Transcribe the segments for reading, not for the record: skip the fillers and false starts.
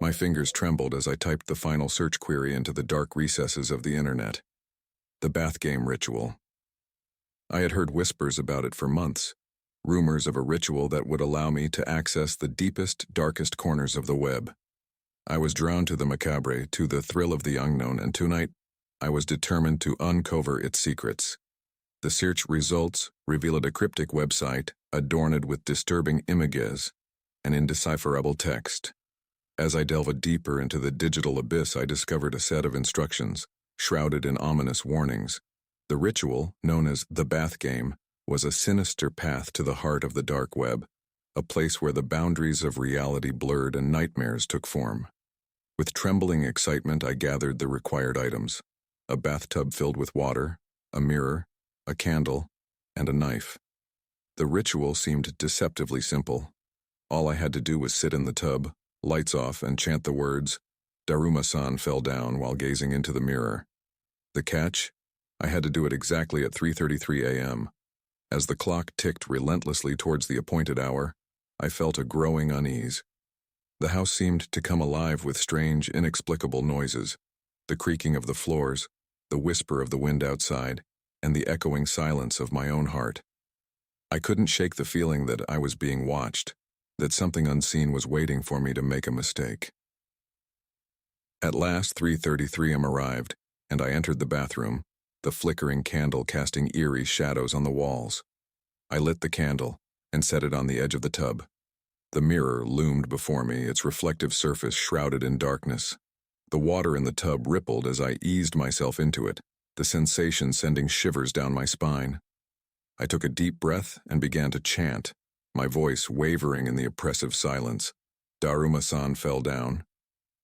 My fingers trembled as I typed the final search query into the dark recesses of the internet. The bath game ritual. I had heard whispers about it for months, rumors of a ritual that would allow me to access the deepest, darkest corners of the web. I was drawn to the macabre, to the thrill of the unknown, and tonight I was determined to uncover its secrets. The search results revealed a cryptic website adorned with disturbing images and indecipherable text. As I delved deeper into the digital abyss, I discovered a set of instructions, shrouded in ominous warnings. The ritual, known as the bath game, was a sinister path to the heart of the dark web, a place where the boundaries of reality blurred and nightmares took form. With trembling excitement, I gathered the required items: a bathtub filled with water, a mirror, a candle, and a knife. The ritual seemed deceptively simple. All I had to do was sit in the tub, lights off, and chant the words, "Daruma-san fell down," while gazing into the mirror. The catch? I had to do it exactly at 3:33 a.m. As the clock ticked relentlessly towards the appointed hour, I felt a growing unease. The house seemed to come alive with strange, inexplicable noises: the creaking of the floors, the whisper of the wind outside, and the echoing silence of my own heart. I couldn't shake the feeling that I was being watched, that something unseen was waiting for me to make a mistake. At last, 3:33 am arrived, and I entered the bathroom, the flickering candle casting eerie shadows on the walls. I lit the candle and set it on the edge of the tub. The mirror loomed before me, its reflective surface shrouded in darkness. The water in the tub rippled as I eased myself into it, the sensation sending shivers down my spine. I took a deep breath and began to chant, my voice wavering in the oppressive silence. Daruma-san fell down.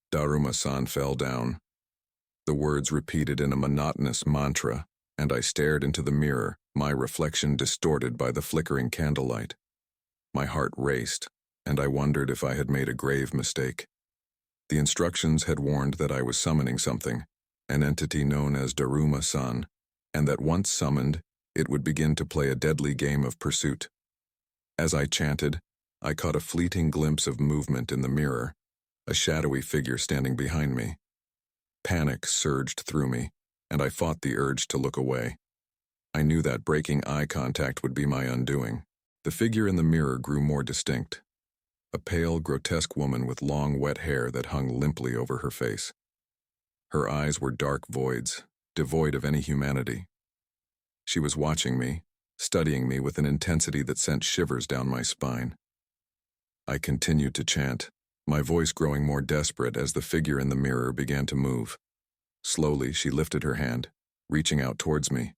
Daruma-san fell down. The words repeated in a monotonous mantra, and I stared into the mirror, my reflection distorted by the flickering candlelight. My heart raced, and I wondered if I had made a grave mistake. The instructions had warned that I was summoning something, an entity known as Daruma-san, and that once summoned, it would begin to play a deadly game of pursuit. As I chanted, I caught a fleeting glimpse of movement in the mirror, a shadowy figure standing behind me. Panic surged through me, and I fought the urge to look away. I knew that breaking eye contact would be my undoing. The figure in the mirror grew more distinct, a pale, grotesque woman with long, wet hair that hung limply over her face. Her eyes were dark voids, devoid of any humanity. She was watching me, studying me with an intensity that sent shivers down my spine. I continued to chant, my voice growing more desperate as the figure in the mirror began to move. Slowly, she lifted her hand, reaching out towards me.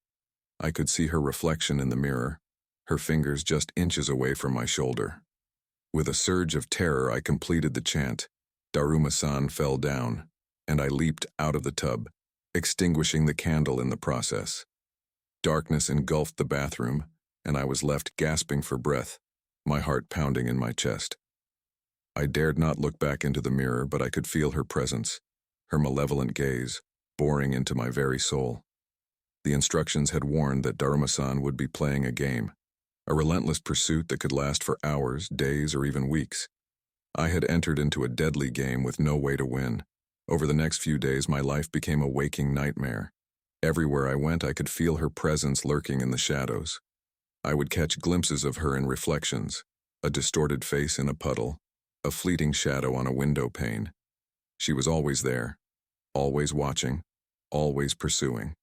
I could see her reflection in the mirror, her fingers just inches away from my shoulder. With a surge of terror, I completed the chant, "Daruma-san fell down," and I leaped out of the tub, extinguishing the candle in the process. Darkness engulfed the bathroom, and I was left gasping for breath, my heart pounding in my chest. I dared not look back into the mirror, but I could feel her presence, her malevolent gaze, boring into my very soul. The instructions had warned that Daruma-san would be playing a game, a relentless pursuit that could last for hours, days, or even weeks. I had entered into a deadly game with no way to win. Over the next few days, my life became a waking nightmare. Everywhere I went, I could feel her presence lurking in the shadows. I would catch glimpses of her in reflections, a distorted face in a puddle, a fleeting shadow on a window pane. She was always there, always watching, always pursuing.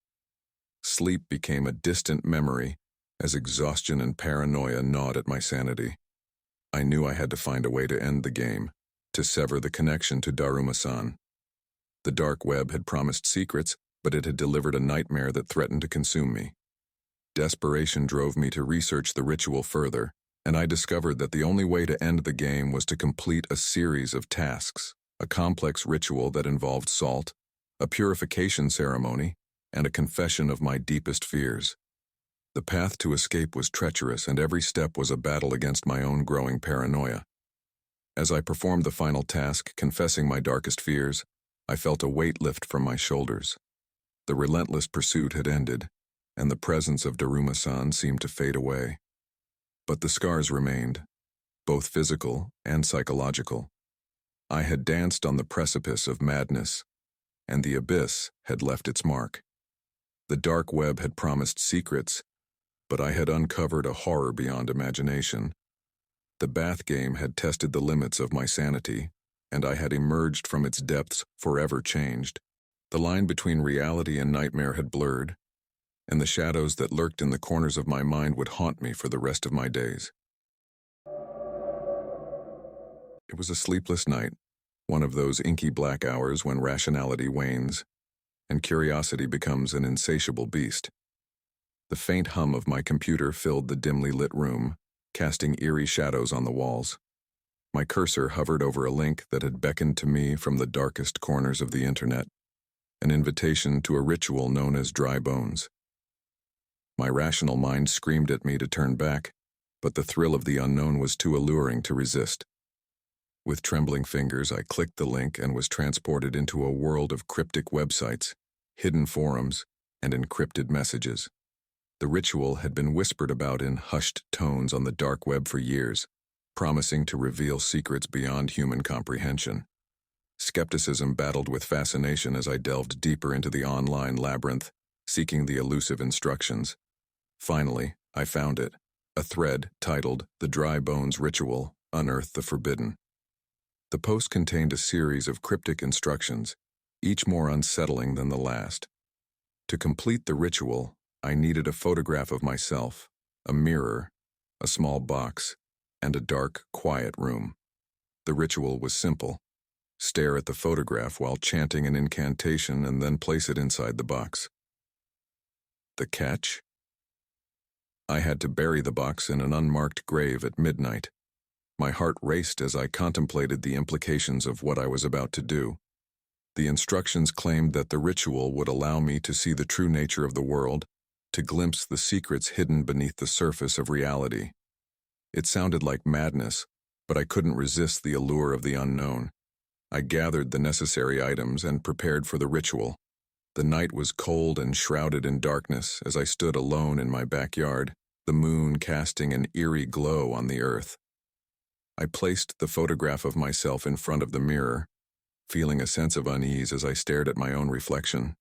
Sleep became a distant memory as exhaustion and paranoia gnawed at my sanity. I knew I had to find a way to end the game, to sever the connection to Daruma-san. The dark web had promised secrets, but it had delivered a nightmare that threatened to consume me. Desperation drove me to research the ritual further, and I discovered that the only way to end the game was to complete a series of tasks, a complex ritual that involved salt, a purification ceremony, and a confession of my deepest fears. The path to escape was treacherous, and every step was a battle against my own growing paranoia. As I performed the final task, confessing my darkest fears, I felt a weight lift from my shoulders. The relentless pursuit had ended, and the presence of Daruma-san seemed to fade away. But the scars remained, both physical and psychological. I had danced on the precipice of madness, and the abyss had left its mark. The dark web had promised secrets, but I had uncovered a horror beyond imagination. The bath game had tested the limits of my sanity, and I had emerged from its depths forever changed. The line between reality and nightmare had blurred, and the shadows that lurked in the corners of my mind would haunt me for the rest of my days. It was a sleepless night, one of those inky black hours when rationality wanes, and curiosity becomes an insatiable beast. The faint hum of my computer filled the dimly lit room, casting eerie shadows on the walls. My cursor hovered over a link that had beckoned to me from the darkest corners of the internet, an invitation to a ritual known as dry bones. My rational mind screamed at me to turn back, but the thrill of the unknown was too alluring to resist. With trembling fingers, I clicked the link and was transported into a world of cryptic websites, hidden forums, and encrypted messages. The ritual had been whispered about in hushed tones on the dark web for years, promising to reveal secrets beyond human comprehension. Skepticism battled with fascination as I delved deeper into the online labyrinth, seeking the elusive instructions. Finally, I found it, a thread titled "The Dry Bones Ritual: Unearth the Forbidden." The post contained a series of cryptic instructions, each more unsettling than the last. To complete the ritual, I needed a photograph of myself, a mirror, a small box, and a dark, quiet room. The ritual was simple. Stare at the photograph while chanting an incantation and then place it inside the box. The catch? I had to bury the box in an unmarked grave at midnight. My heart raced as I contemplated the implications of what I was about to do. The instructions claimed that the ritual would allow me to see the true nature of the world, to glimpse the secrets hidden beneath the surface of reality. It sounded like madness, but I couldn't resist the allure of the unknown. I gathered the necessary items and prepared for the ritual. The night was cold and shrouded in darkness as I stood alone in my backyard, the moon casting an eerie glow on the earth. I placed the photograph of myself in front of the mirror, feeling a sense of unease as I stared at my own reflection.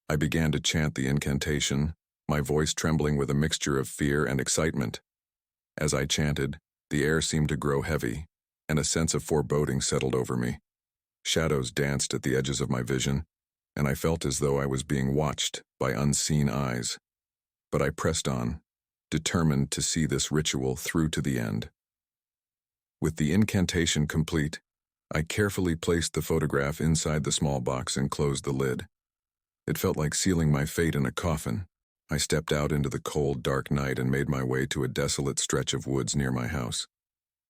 I began to chant the incantation, my voice trembling with a mixture of fear and excitement. As I chanted, the air seemed to grow heavy, and a sense of foreboding settled over me. Shadows danced at the edges of my vision, and I felt as though I was being watched by unseen eyes. But I pressed on, determined to see this ritual through to the end. With the incantation complete, I carefully placed the photograph inside the small box and closed the lid. It felt like sealing my fate in a coffin. I stepped out into the cold, dark night and made my way to a desolate stretch of woods near my house.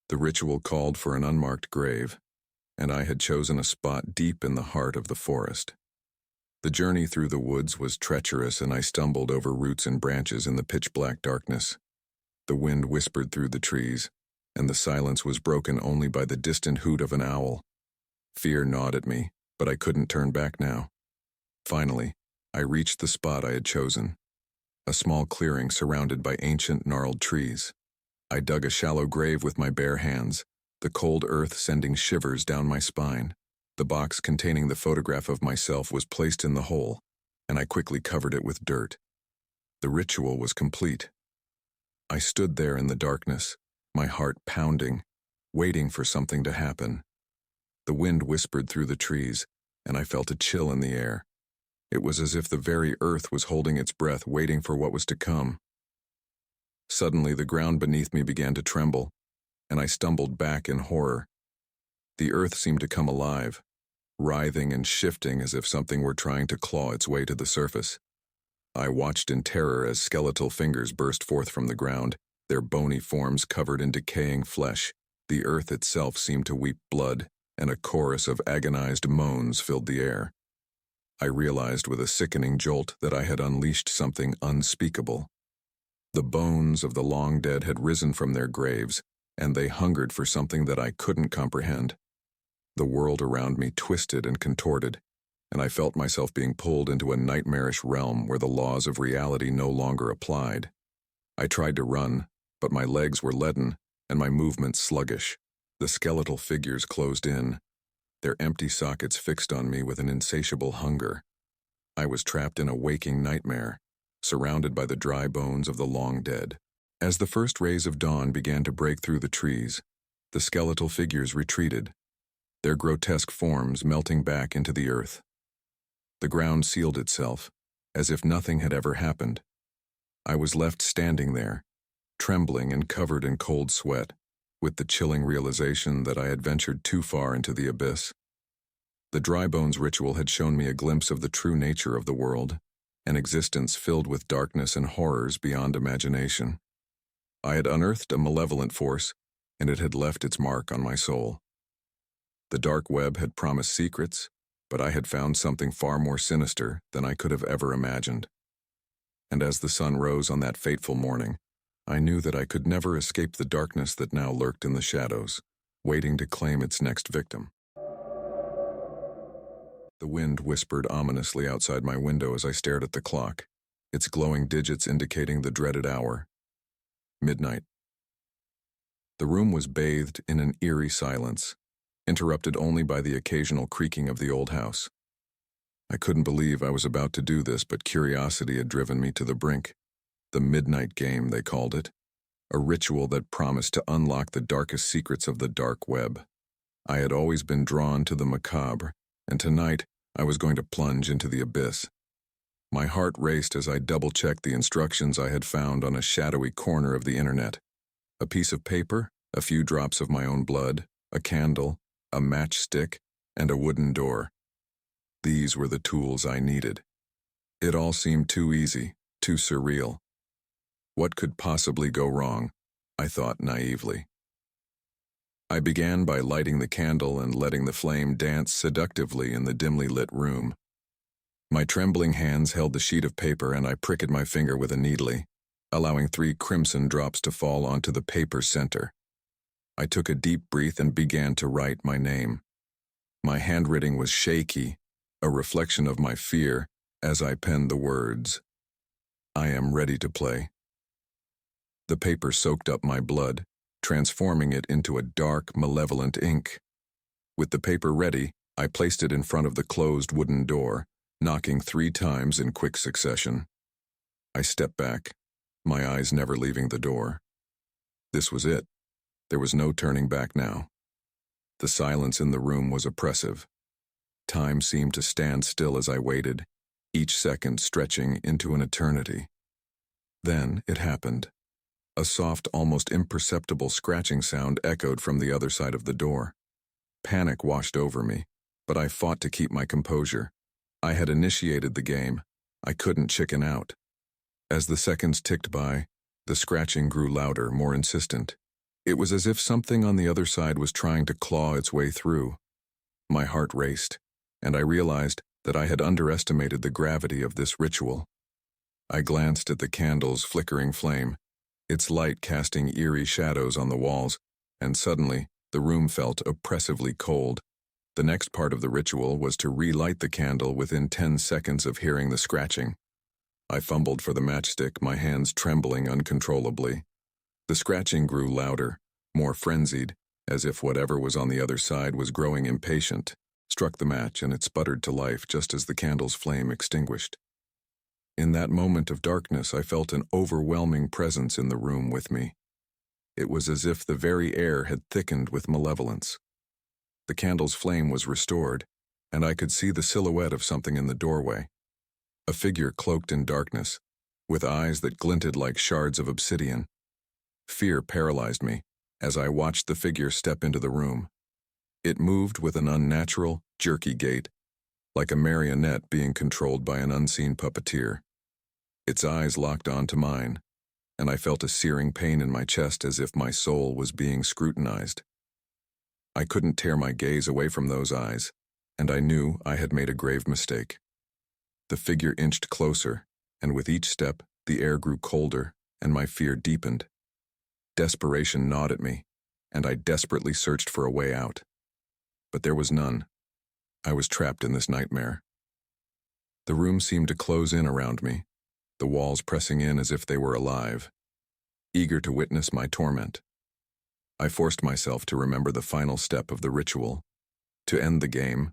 The ritual called for an unmarked grave, and I had chosen a spot deep in the heart of the forest. The journey through the woods was treacherous, and I stumbled over roots and branches in the pitch-black darkness. The wind whispered through the trees, and the silence was broken only by the distant hoot of an owl. Fear gnawed at me, but I couldn't turn back now. Finally, I reached the spot I had chosen, a small clearing surrounded by ancient, gnarled trees. I dug a shallow grave with my bare hands, the cold earth sending shivers down my spine. The box containing the photograph of myself was placed in the hole, and I quickly covered it with dirt. The ritual was complete. I stood there in the darkness, my heart pounding, waiting for something to happen. The wind whispered through the trees, and I felt a chill in the air. It was as if the very earth was holding its breath, waiting for what was to come. Suddenly, the ground beneath me began to tremble, and I stumbled back in horror. The earth seemed to come alive, writhing and shifting as if something were trying to claw its way to the surface. I watched in terror as skeletal fingers burst forth from the ground, their bony forms covered in decaying flesh. The earth itself seemed to weep blood, and a chorus of agonized moans filled the air. I realized with a sickening jolt that I had unleashed something unspeakable. The bones of the long dead had risen from their graves, and they hungered for something that I couldn't comprehend. The world around me twisted and contorted, and I felt myself being pulled into a nightmarish realm where the laws of reality no longer applied. I tried to run, but my legs were leaden and my movements sluggish. The skeletal figures closed in, their empty sockets fixed on me with an insatiable hunger. I was trapped in a waking nightmare, surrounded by the dry bones of the long dead. As the first rays of dawn began to break through the trees, the skeletal figures retreated, their grotesque forms melting back into the earth. The ground sealed itself, as if nothing had ever happened. I was left standing there, trembling and covered in cold sweat, with the chilling realization that I had ventured too far into the abyss. The dry bones ritual had shown me a glimpse of the true nature of the world, an existence filled with darkness and horrors beyond imagination. I had unearthed a malevolent force, and it had left its mark on my soul. The dark web had promised secrets, but I had found something far more sinister than I could have ever imagined. And as the sun rose on that fateful morning, I knew that I could never escape the darkness that now lurked in the shadows, waiting to claim its next victim. The wind whispered ominously outside my window as I stared at the clock, its glowing digits indicating the dreaded hour. Midnight. The room was bathed in an eerie silence, interrupted only by the occasional creaking of the old house. I couldn't believe I was about to do this, but curiosity had driven me to the brink. The midnight game, they called it, a ritual that promised to unlock the darkest secrets of the dark web. I had always been drawn to the macabre, and tonight I was going to plunge into the abyss. My heart raced as I double-checked the instructions I had found on a shadowy corner of the internet. A piece of paper, a few drops of my own blood, a candle, a matchstick, and a wooden door. These were the tools I needed. It all seemed too easy, too surreal. What could possibly go wrong? I thought naively. I began by lighting the candle and letting the flame dance seductively in the dimly lit room. My trembling hands held the sheet of paper and I pricked my finger with a needle, allowing 3 crimson drops to fall onto the paper's center. I took a deep breath and began to write my name. My handwriting was shaky, a reflection of my fear as I penned the words, "I am ready to play." The paper soaked up my blood, transforming it into a dark, malevolent ink. With the paper ready, I placed it in front of the closed wooden door, knocking 3 times in quick succession. I stepped back, my eyes never leaving the door. This was it. There was no turning back now. The silence in the room was oppressive. Time seemed to stand still as I waited, each second stretching into an eternity. Then it happened. A soft, almost imperceptible scratching sound echoed from the other side of the door. Panic washed over me, but I fought to keep my composure. I had initiated the game. I couldn't chicken out. As the seconds ticked by, the scratching grew louder, more insistent. It was as if something on the other side was trying to claw its way through. My heart raced, and I realized that I had underestimated the gravity of this ritual. I glanced at the candle's flickering flame, its light casting eerie shadows on the walls, and suddenly the room felt oppressively cold. The next part of the ritual was to relight the candle within 10 seconds of hearing the scratching. I fumbled for the matchstick, my hands trembling uncontrollably. The scratching grew louder, more frenzied, as if whatever was on the other side was growing impatient, struck the match and it sputtered to life just as the candle's flame extinguished. In that moment of darkness, I felt an overwhelming presence in the room with me. It was as if the very air had thickened with malevolence. The candle's flame was restored, and I could see the silhouette of something in the doorway. A figure cloaked in darkness, with eyes that glinted like shards of obsidian. Fear paralyzed me as I watched the figure step into the room. It moved with an unnatural, jerky gait, like a marionette being controlled by an unseen puppeteer. Its eyes locked onto mine, and I felt a searing pain in my chest as if my soul was being scrutinized. I couldn't tear my gaze away from those eyes, and I knew I had made a grave mistake. The figure inched closer, and with each step, the air grew colder, and my fear deepened. Desperation gnawed at me, and I desperately searched for a way out. But there was none. I was trapped in this nightmare. The room seemed to close in around me, the walls pressing in as if they were alive, eager to witness my torment. I forced myself to remember the final step of the ritual. To end the game,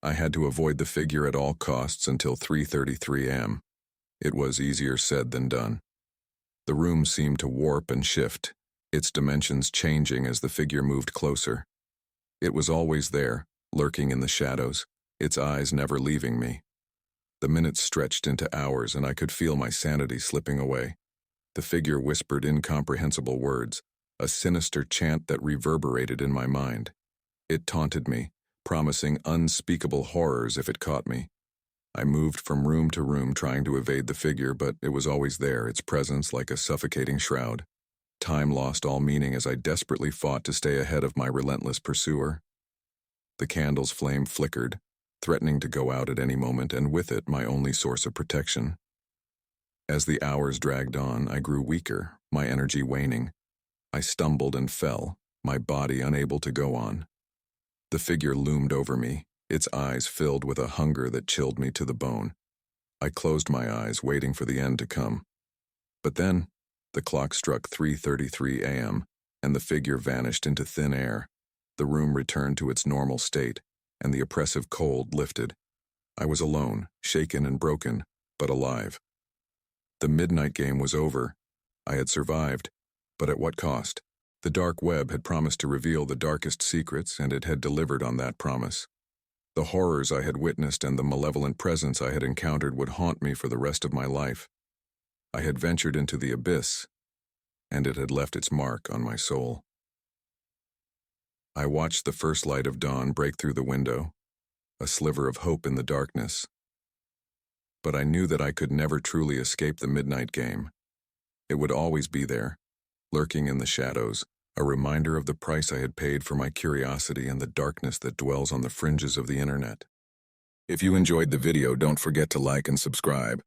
I had to avoid the figure at all costs until 3:33 a.m. It was easier said than done. The room seemed to warp and shift, its dimensions changing as the figure moved closer. It was always there, lurking in the shadows, its eyes never leaving me. The minutes stretched into hours and I could feel my sanity slipping away. The figure whispered incomprehensible words, a sinister chant that reverberated in my mind. It taunted me, promising unspeakable horrors if it caught me. I moved from room to room trying to evade the figure, but it was always there, its presence like a suffocating shroud. Time lost all meaning as I desperately fought to stay ahead of my relentless pursuer. The candle's flame flickered, threatening to go out at any moment, and with it my only source of protection. As the hours dragged on, I grew weaker, my energy waning. I stumbled and fell, my body unable to go on. The figure loomed over me, its eyes filled with a hunger that chilled me to the bone. I closed my eyes, waiting for the end to come. But then, the clock struck 3:33 a.m., and the figure vanished into thin air. The room returned to its normal state, and the oppressive cold lifted. I was alone, shaken and broken, but alive. The midnight game was over. I had survived, but at what cost? The dark web had promised to reveal the darkest secrets, and it had delivered on that promise. The horrors I had witnessed and the malevolent presence I had encountered would haunt me for the rest of my life. I had ventured into the abyss, and it had left its mark on my soul. I watched the first light of dawn break through the window, a sliver of hope in the darkness. But I knew that I could never truly escape the midnight game. It would always be there, lurking in the shadows, a reminder of the price I had paid for my curiosity and the darkness that dwells on the fringes of the internet. If you enjoyed the video, don't forget to like and subscribe.